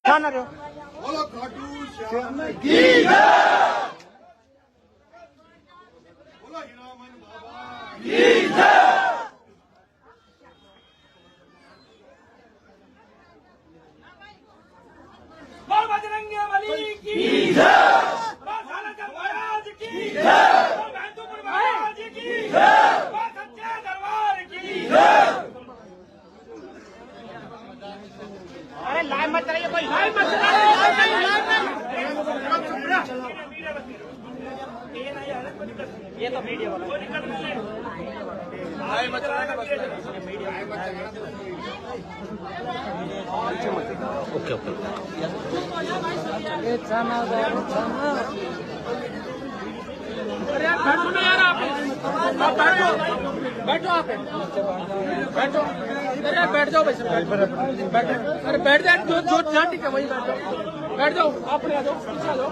बोलो खाटू श्याम की जय, बोलो हीरामन बाबा की जय। बोल बजरंगी बली की जय, बोल सालासर महाराज की जय, बोल महतुपुर महाराज की जय, बोल सच्चे दरबार की जय। अरे लाइव मत कराइए, कोई लाइव मत कराइए। ये तो मीडिया वाला लाइव मत कराना, ओके ओके। अरे यार बैठो ना यार, आप बैठो, बैठो आप बैठो, अरे यार बैठ जाओ भाई साहब, बैठो, अरे बैठ जाओ, जो जो जहाँ ठीक है वही बैठो, बैठ जाओ, आप आ जाओ, पीछे आ जाओ,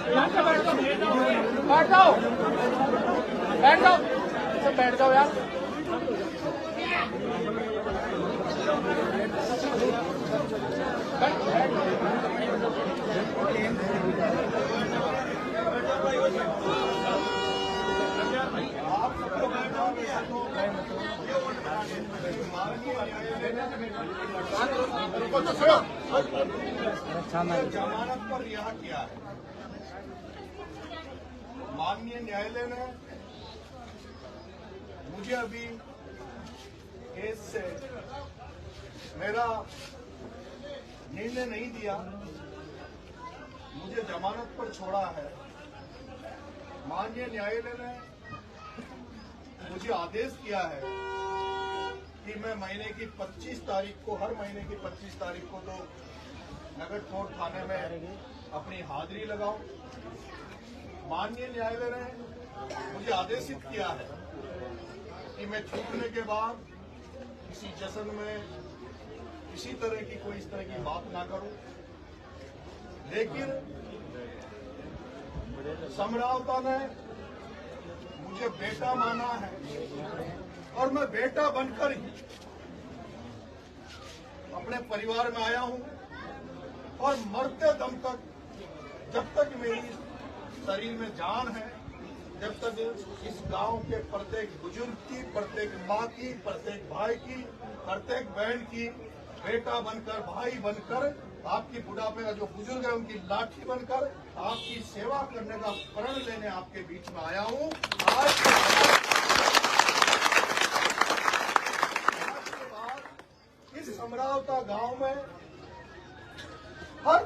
यहाँ पे बैठ जाओ, बैठ जाओ, बैठ जाओ, सब बैठ जाओ यार। जमानत पर रिहा किया है। माननीय न्यायालय ने मुझे अभी केस से मेरा निर्णय नहीं दिया, मुझे जमानत पर छोड़ा है। माननीय न्यायालय ने मुझे आदेश किया है कि मैं महीने की 25 तारीख को, हर महीने की 25 तारीख को तो नगर कोर्ट थाने में अपनी हाजिरी लगाऊं। माननीय न्यायालय ने मुझे आदेशित किया है कि मैं छूटने के बाद किसी जश्न में किसी तरह की कोई इस तरह की बात ना करूं, लेकिन समरावता ने मुझे बेटा माना है और मैं बेटा बनकर ही अपने परिवार में आया हूं और मरते दम तक, जब तक मेरी शरीर में जान है, जब तक इस गांव के प्रत्येक बुजुर्ग की, प्रत्येक माँ की, प्रत्येक भाई की, प्रत्येक बहन की बेटा बनकर, भाई बनकर, आपकी बुढ़ापे का जो बुजुर्ग है उनकी लाठी बनकर आपकी सेवा करने का प्रण लेने आपके बीच में आया हूं। आज के बाद इस समरावता गांव में हर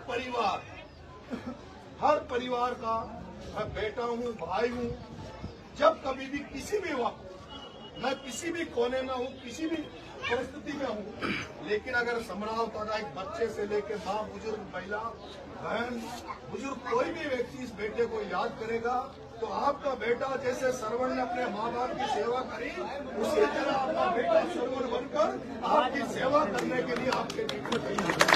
परिवार का मैं बेटा हूं, भाई हूं। जब कभी भी किसी भी वक्त मैं किसी भी कोने में हूं, किसी भी परिस्थिति में हूं, लेकिन अगर समरावता का एक बच्चे से लेकर माँ, बुजुर्ग, महिला, बहन, बुजुर्ग, कोई भी व्यक्ति इस बेटे को याद करेगा तो आपका बेटा जैसे सरवण ने अपने माँ बाप की सेवा करी, उसी तरह आपका बेटा सरवण बनकर आपकी सेवा करने के लिए आपके बीच में तैयार है।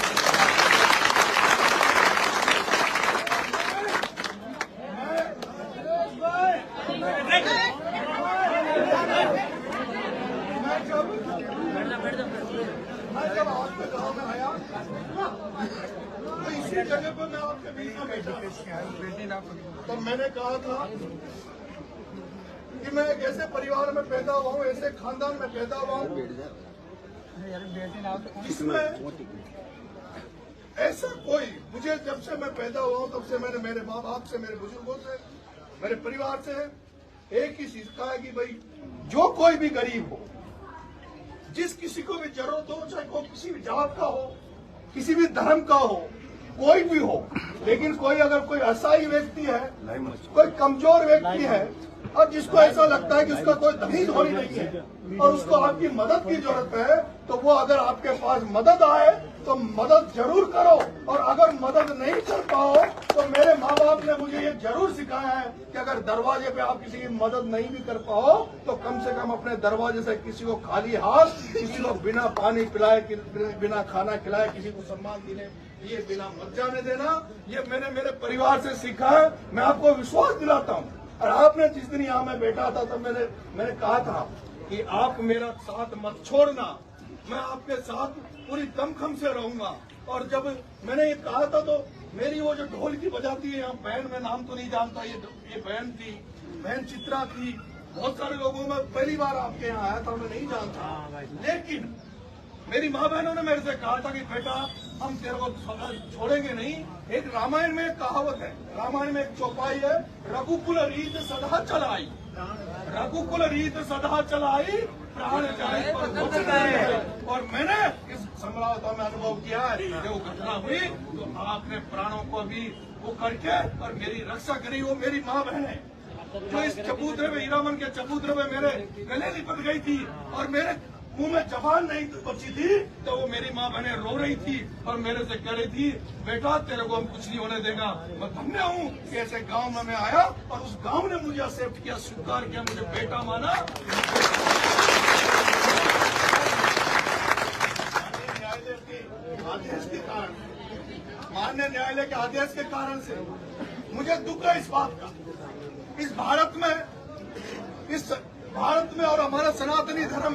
मैं जब आपके गांव में आया तो इसी जगह पर मैं आपके बीच में बैठा, तो मैंने कहा था कि मैं एक ऐसे परिवार में पैदा हुआ हूँ, ऐसे खानदान में पैदा हुआ हूँ जिसमें ऐसा कोई, मुझे जब से मैं पैदा हुआ हूँ तब से मैंने मेरे माँ बाप से, मेरे बुजुर्गों से, मेरे परिवार से एक ही सीखा है कि भाई जो कोई भी गरीब हो, जिस किसी को भी जरूरत हो, चाहे कोई किसी भी जात का हो, किसी भी धर्म का हो, कोई भी हो, लेकिन कोई अगर कोई असहाय व्यक्ति है, कोई कमजोर व्यक्ति है और जिसको ऐसा लगता है कि उसका कोई धनी धोनी नहीं है और उसको आपकी मदद की जरूरत है, तो वो अगर आपके पास मदद आए तो मदद जरूर करो, और अगर मदद नहीं कर पाओ तो मेरे माँ बाप ने मुझे ये जरूर सिखाया है कि अगर दरवाजे पे आप किसी की मदद नहीं भी कर पाओ तो कम से कम अपने दरवाजे से किसी को खाली हाथ, किसी को बिना पानी पिलाए, बिना खाना खिलाए, किसी को सम्मान देने ये बिना मत जाने देना। ये मैंने मेरे परिवार से सीखा है। मैं आपको विश्वास दिलाता हूँ, और आपने जिस दिन यहाँ मैं बैठा था तब मैंने कहा था कि आप मेरा साथ मत छोड़ना, मैं आपके साथ पूरी दमखम से रहूंगा। और जब मैंने ये कहा था तो मेरी वो जो ढोल की बजाती है यहाँ बहन, मैं नाम तो नहीं जानता, ये बहन थी, बहन चित्रा थी, बहुत सारे लोगों में पहली बार आपके यहाँ आया था, मैं नहीं जानता। लेकिन मेरी माँ बहनों ने मेरे से कहा था कि बेटा हम तेरे को छोड़ेंगे नहीं। एक रामायण में एक कहावत है, रामायण में एक चौपाई है, रघुकुल रीत सदा चलाई, रघुकुल रीत सदा चलाई, प्राण जाए पर दुख जाए। और मैंने इस समरावता में अनुभव किया है, जब वो घटना हुई तो आपने प्राणों को भी वो करके और मेरी रक्षा करी। वो मेरी माँ बहन है जो इस चबूतरे में, हीरामन के चबूतरे में मेरे गले लिपट गई थी और मेरे मुंह में जबान नहीं बची थी, तो वो मेरी माँ बहनें रो रही थी और मेरे से कह रही थी बेटा तेरे को हम कुछ नहीं होने देगा। मैं धन्य हूँ कि ऐसे गांव में मैं आया और उस गांव ने मुझे एक्सेप्ट किया, स्वीकार किया, मुझे बेटा माना। न्यायालय के आदेश के कारण, माननीय न्यायालय के आदेश के कारण से मुझे दुख है इस बात का। इस भारत में और हमारे सनातनी धर्म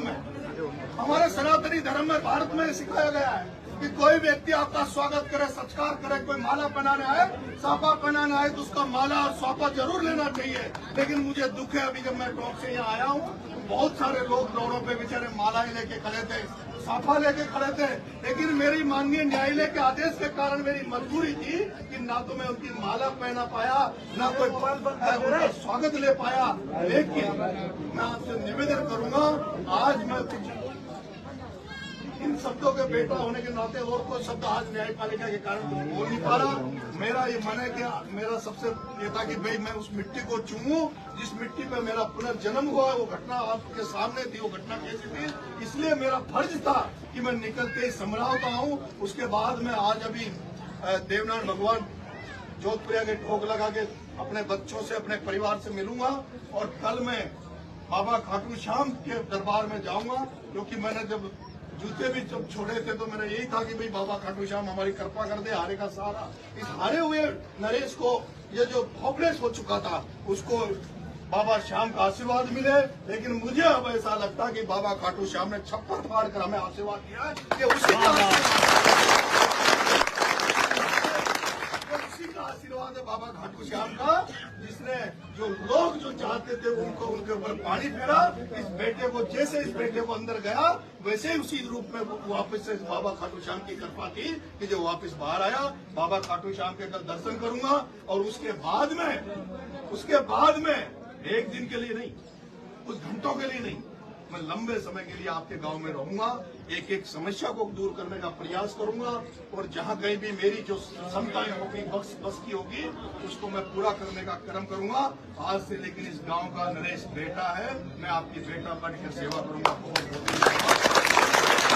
में, भारत में सिखाया गया है कि कोई व्यक्ति आपका स्वागत करे, सत्कार करे, कोई माला पहनाने आए, साफा पहनाने आए तो उसका माला और साफा जरूर लेना चाहिए। लेकिन मुझे दुख है, अभी जब मैं टॉप से यहाँ आया हूँ तो बहुत सारे लोग रोडों पे बेचारे मालाएं लेके खड़े थे, साफा लेके खड़े थे। लेकिन मेरी माननीय न्यायालय के आदेश के कारण मेरी मजबूरी थी कि ना तो मैं उनकी माला पहना पाया, ना कोई उनका स्वागत ले पाया। लेकिन मैं आपसे निवेदन करूंगा, आज मैं इन शब्दों के बेटा होने के नाते और कोई शब्द आज न्यायपालिका के कारण बोल नहीं पा रहा। मेरा ये मन है कि मेरा सबसे ये था कि भाई मैं उस मिट्टी को चूमूं जिस मिट्टी पे मेरा पुनर्जन्म हुआ है। वो घटना आपके सामने थी, वो घटना कैसी थी, इसलिए मेरा फर्ज था कि मैं निकलते ही समझाता हूँ। उसके बाद मैं आज अभी देवनारायण भगवान जोधपुरिया के ठोक लगा के अपने बच्चों से, अपने परिवार से मिलूंगा और कल मैं बाबा खाटू श्याम के दरबार में जाऊंगा। क्योंकि मैंने जब जूते भी जब छोड़े थे तो मेरा यही था कि भाई बाबा खाटू श्याम हमारी कृपा कर दे, हारे का सहारा। इस हारे हुए नरेश को ये जो होपलेस हो चुका था उसको बाबा श्याम का आशीर्वाद मिले। लेकिन मुझे अब ऐसा लगता कि बाबा खाटू श्याम ने छप्पर फाड़ कर हमें आशीर्वाद दिया है कि उसी का आशीर्वाद है बाबा खाटू श्याम का, जिसने जो लोग जो चाहते थे उनको उनके ऊपर पानी फेरा। इस बेटे को, जैसे इस बेटे को अंदर गया वैसे ही उसी रूप में वापस से बाबा खाटू श्याम की कृपा थी कि जो वापस बाहर आया। बाबा खाटू श्याम के कल दर्शन करूंगा और उसके बाद में एक दिन के लिए नहीं, कुछ घंटों के लिए नहीं, मैं लंबे समय के लिए आपके गांव में रहूंगा। एक एक समस्या को दूर करने का प्रयास करूंगा और जहां कहीं भी मेरी जो क्षमताएं होगी, बस की होगी, उसको मैं पूरा करने का कर्म करूंगा आज से। लेकिन इस गांव का नरेश बेटा है, मैं आपकी बेटा बन के सेवा करूंगा। बहुत बहुत धन्यवाद।